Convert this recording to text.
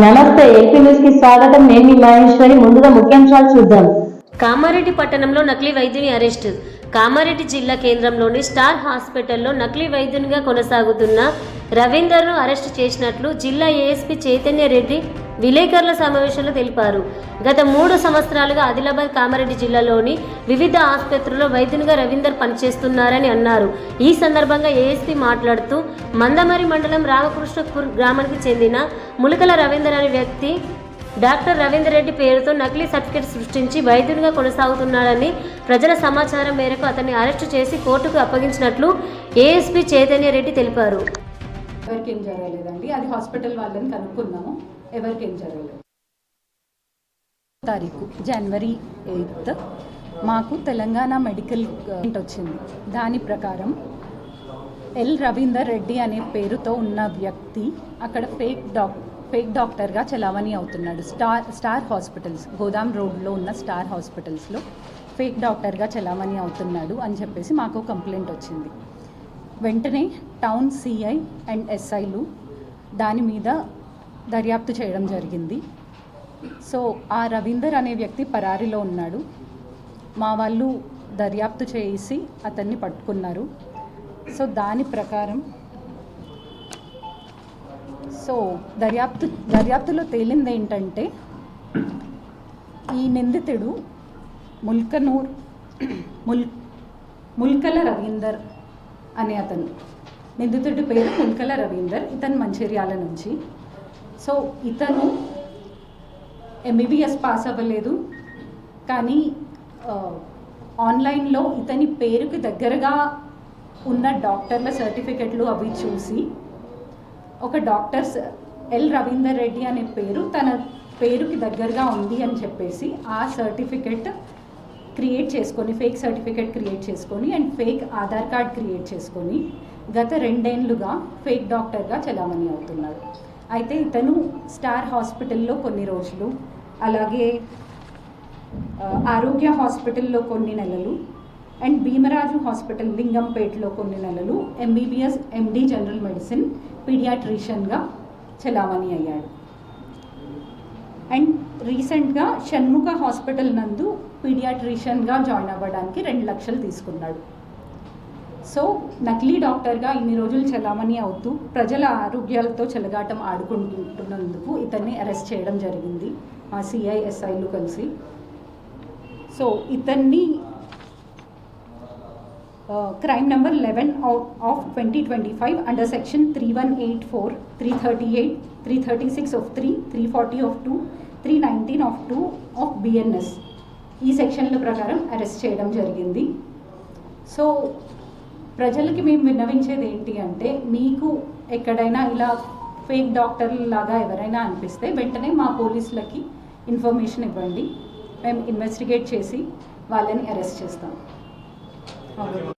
నమస్తే AP news కి స్వాగతం. నేను మీ మహేశ్వరి. ముందుగా ముఖ్యాంశాలు చూద్దాం. కామారెడ్డి పట్టణంలో నకిలీ వైద్యుని అరెస్టు. కామారెడ్డి జిల్లా కేంద్రంలోని స్టార్ హాస్పిటల్లో నకిలీ వైద్యునిగా కొనసాగుతున్న రవీందర్ను అరెస్టు చేసినట్లు జిల్లా ఏఎస్పీ చైతన్య రెడ్డి విలేకరుల సమావేశంలో తెలిపారు. గత 3 సంవత్సరాలుగా ఆదిలాబాద్, కామారెడ్డి జిల్లాలోని వివిధ ఆసుపత్రుల్లో వైద్యునిగా రవీందర్ పనిచేస్తున్నారని అన్నారు. ఈ సందర్భంగా ఏఎస్పీ మాట్లాడుతూ మందమరి మండలం రామకృష్ణపూర్ గ్రామానికి చెందిన ములకల రవీందర్ అనే వ్యక్తి డాక్టర్ రవీందర్ రెడ్డి పేరుతో నకిలీ సర్టిఫికెట్ సృష్టించి వైద్యునిగా కొనసాగుతున్నాడని ప్రజల సమాచారం మేరకు అతన్ని అరెస్టు చేసి కోర్టుకు అప్పగించినట్లు ఏఎస్పీ చైతన్య రెడ్డి తెలిపారు. ఎవరికేం జరగలేదండి, అది హాస్పిటల్ వాళ్ళని కనుక్కున్నాము. ఎవరికేం జరగలేదు. తారీఖు జనవరి 8 మాకు తెలంగాణ మెడికల్ వచ్చింది. దాని ప్రకారం ఎల్ రవీందర్ రెడ్డి అనే పేరుతో ఉన్న వ్యక్తి అక్కడ ఫేక్ డాక్టర్గా చలామణి అవుతున్నాడు. స్టార్ హాస్పిటల్స్, గోదాం రోడ్లో ఉన్న స్టార్ హాస్పిటల్స్లో ఫేక్ డాక్టర్గా చలామణి అవుతున్నాడు అని చెప్పేసి మాకు కంప్లైంట్ వచ్చింది. వెంటనే టౌన్ సిఐ అండ్ ఎస్ఐలు దాని మీద దర్యాప్తు చేయడం జరిగింది. సో ఆ రవీందర్ అనే వ్యక్తి పరారీలో ఉన్నాడు. మా వాళ్ళు దర్యాప్తు చేసి అతన్ని పట్టుకున్నారు. సో దాని ప్రకారం దర్యాప్తులో తేలింది ఏంటంటే ఈ నిందితుడు ముల్కల రవీందర్ అనే అతను. నిందితుడి పేరు ముల్కల రవీందర్. ఇతను మంచిర్యాల నుంచి. సో ఇతను ఎంబీబీఎస్ పాస్ అవ్వలేదు, కానీ ఆన్లైన్లో ఇతని పేరుకి దగ్గరగా ఉన్న డాక్టర్ల సర్టిఫికెట్లు అవి చూసి ఒక డాక్టర్ ఎల్ రవీందర్ రెడ్డి అనే పేరు తన పేరుకి దగ్గరగా ఉంది అని చెప్పేసి ఆ సర్టిఫికెట్ క్రియేట్ చేసుకొని, ఫేక్ సర్టిఫికెట్ క్రియేట్ చేసుకొని and fake Aadhaar card create చేసుకొని గత 2 ఏళ్లుగా ఫేక్ డాక్టర్గా చలామణి అవుతున్నాడు. అయితే ఇతను స్టార్ హాస్పిటల్లో కొన్ని రోజులు, అలాగే ఆరోగ్య హాస్పిటల్లో కొన్ని నెలలు అండ్ భీమరాజు హాస్పిటల్ లింగంపేటలో కొన్ని నెలలు ఎంబీబీఎస్ ఎండి జనరల్ మెడిసిన్ పీడియాట్రిషియన్గా చలామణి అయ్యాడు. అండ్ రీసెంట్గా షణ్ముఖ హాస్పిటల్ నందు పీడియాట్రిషియన్గా జాయిన్ అవ్వడానికి 2 లక్షలు తీసుకున్నాడు. సో నకిలీ డాక్టర్గా ఇన్ని రోజులు చలామణి అవుతూ ప్రజల ఆరోగ్యాలతో చెలగాటం ఆడుకుంటున్నందుకు ఇతన్ని అరెస్ట్ చేయడం జరిగింది మా సిఐ ఎస్ఐలు కలిసి. సో ఇతన్ని crime number 11 of 2025 under section 3184, 338, 336 of 3, 340 of 2, 319 of 2 of BNS ఈ సెక్షన్ల ప్రకారం అరెస్ట్ చేయడం జరిగింది. సో ప్రజలకి మేము విన్నవించేది ఏంటి అంటే, మీకు ఎక్కడైనా ఇలా ఫేక్ డాక్టర్ లాగా ఎవరైనా అనిపిస్తే వెంటనే మా పోలీసులకి ఇన్ఫర్మేషన్ ఇవ్వండి. మేము ఇన్వెస్టిగేట్ చేసి వాళ్ళని అరెస్ట్ చేస్తాం.